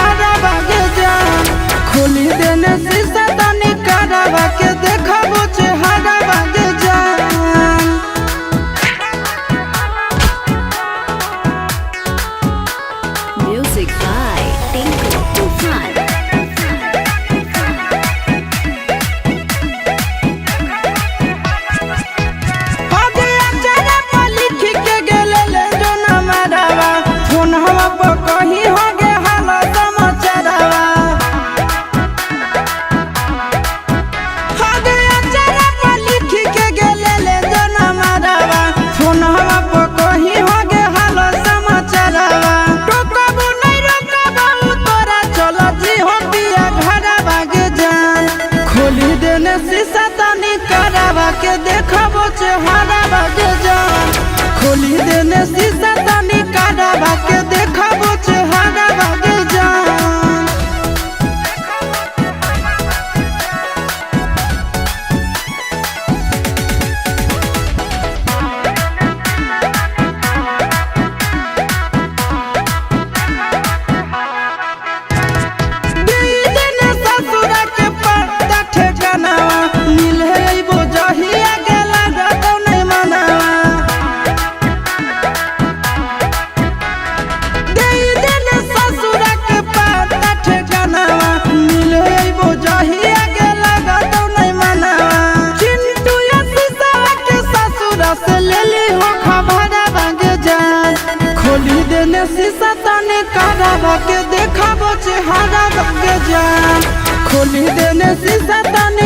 हारा बागे जान खोली देने शीशा तनी करावा के देखाबो चेहरा बागे जान। Music by Tinku Tufan. शीशा तनी करावा के देखाबो चेहरा बागे जान खोली देने शीशा तनी करावा के देखाबो चेहरा बागे जान। खोली देने शीशा तनी करावा के देखाबो चेहरा बागे जान खोली देने शीशा तनी